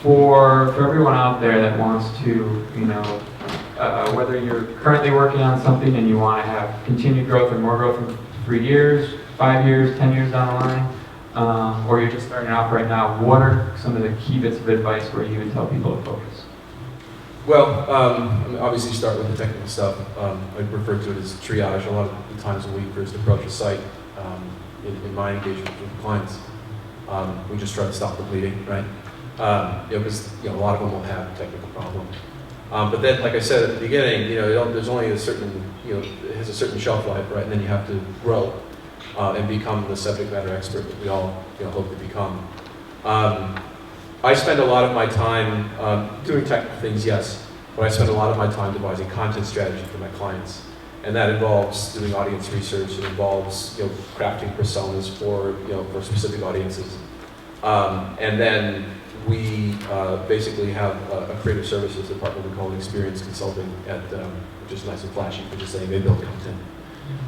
for everyone out there that wants to, whether you're currently working on something and you want to have continued growth and more growth in 3 years, 5 years, 10 years down the line, or you're just starting off right now, what are some of the key bits of advice where you would tell people to focus? Well, obviously start with the technical stuff. I refer to it as triage a lot of the times a week first approach a site in my engagement with clients. We just try to stop the bleeding, right? Because a lot of them will have technical problems. But then, like I said at the beginning, there's only a certain, it has a certain shelf life, right? And then you have to grow and become the subject matter expert that we all hope to become. I spend a lot of my time doing technical things, yes, but I spend a lot of my time devising content strategy for my clients. And that involves doing audience research. It involves crafting personas for specific audiences. And then we basically have a creative services department we call Experience Consulting, which is nice and flashy for just saying they build content.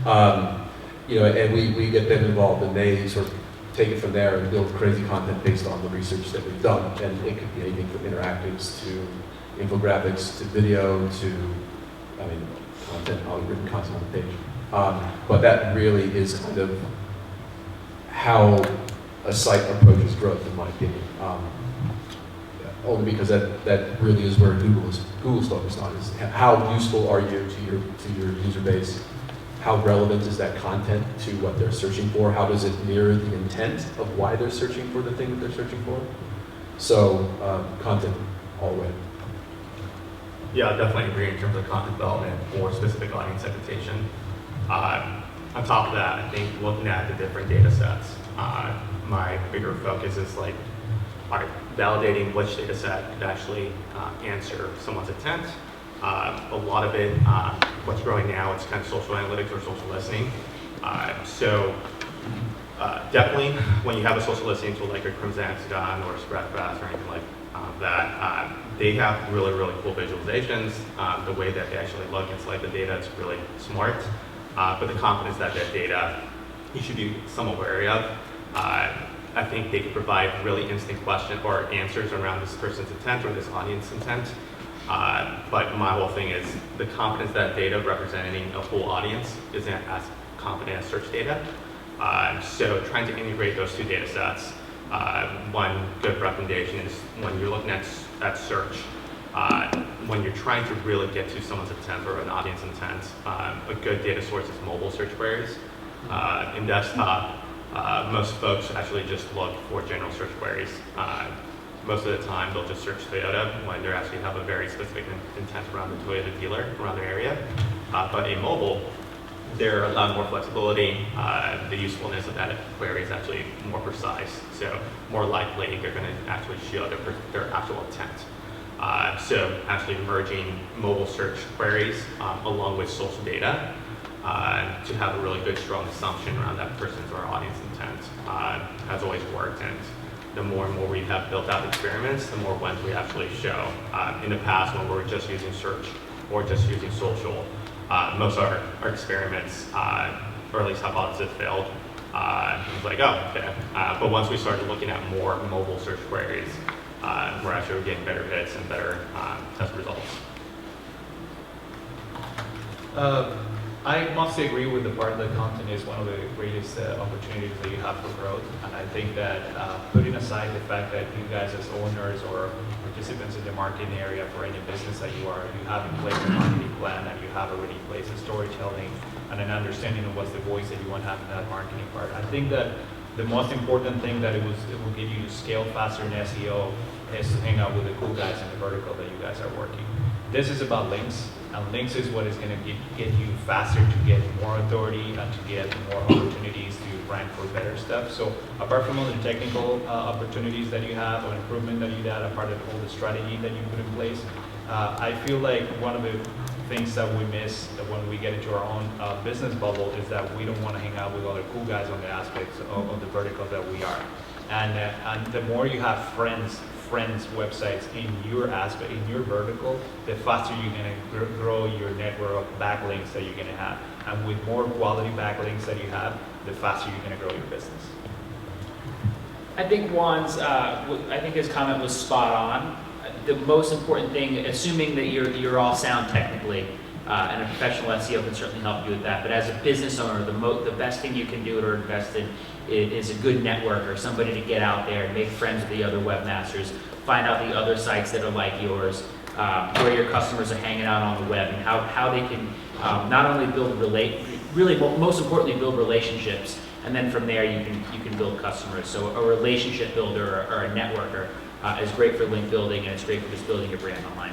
And we get them involved, and they sort of take it from there and build crazy content based on the research that we've done. And it could be anything from interactives to infographics to video to, content, all written content on the page. But that really is kind of how a site approaches growth, in my opinion. Only because that really is where Google's focused on, is how useful are you to your user base? How relevant is that content to what they're searching for? How does it mirror the intent of why they're searching for the thing that they're searching for? So, content all the way. Yeah, I definitely agree in terms of content development for specific audience segmentation. On top of that, I think looking at the different data sets, my bigger focus is validating which data set could actually answer someone's intent. A lot of it, what's growing now, it's kind of social analytics or social listening. So definitely when you have a social listening tool like a Crimson Hexagon or Spreadfast or anything like that, they have really, really cool visualizations. The way that they actually look, it's like the data is really smart. But the confidence that data you should be somewhat wary of. I think they could provide really instant question or answers around this person's intent or this audience intent. But my whole thing is the confidence that data representing a whole audience isn't as confident as search data. So trying to integrate those two data sets, one good recommendation is when you're looking at search, when you're trying to really get to someone's intent or an audience intent, a good data source is mobile search queries. In desktop, most folks actually just look for general search queries. Most of the time, they'll just search Toyota when they actually have a very specific intent around the Toyota dealer around their area. But in mobile, they're allowed more flexibility. The usefulness of that query is actually more precise. So more likely, they're going to actually show their actual intent. So actually merging mobile search queries along with social data to have a really good, strong assumption around that person's or audience intent has always worked. And the more and more we have built out experiments, the more ones we actually show. In the past, when we were just using search or just using social, most of our experiments, or at least hypothesis, failed. It was like, oh, okay. But once we started looking at more mobile search queries, we're actually getting better hits and better test results. I must agree with the part that content is one of the greatest opportunities that you have for growth. And I think that putting aside the fact that you guys as owners or participants in the marketing area for any business that you have in place a marketing plan, and you have already in place a storytelling and an understanding of what's the voice that you want to have in that marketing part. I think that the most important thing that it will get you to scale faster in SEO is to hang out with the cool guys in the vertical that you guys are working. This is about links, and links is what is going to get you faster to get more authority and to get more opportunities to rank for better stuff. So apart from all the technical opportunities that you have or improvement that you had, apart of all the strategy that you put in place, I feel like one of the things that we miss when we get into our own business bubble is that we don't want to hang out with other cool guys on the aspects of the vertical that we are. And the more you have friends websites in your aspect, in your vertical, the faster you're going to grow your network of backlinks that you're going to have. And with more quality backlinks that you have, the faster you're going to grow your business. I think I think his comment was spot on. The most important thing, assuming that you're all sound technically, and a professional SEO can certainly help you with that. But as a business owner, the best thing you can do or invest in is a good network or somebody to get out there and make friends with the other webmasters, find out the other sites that are like yours, where your customers are hanging out on the web, and how they can not only really most importantly build relationships, and then from there you can build customers. So a relationship builder or a networker is great for link building, and it's great for just building your brand online.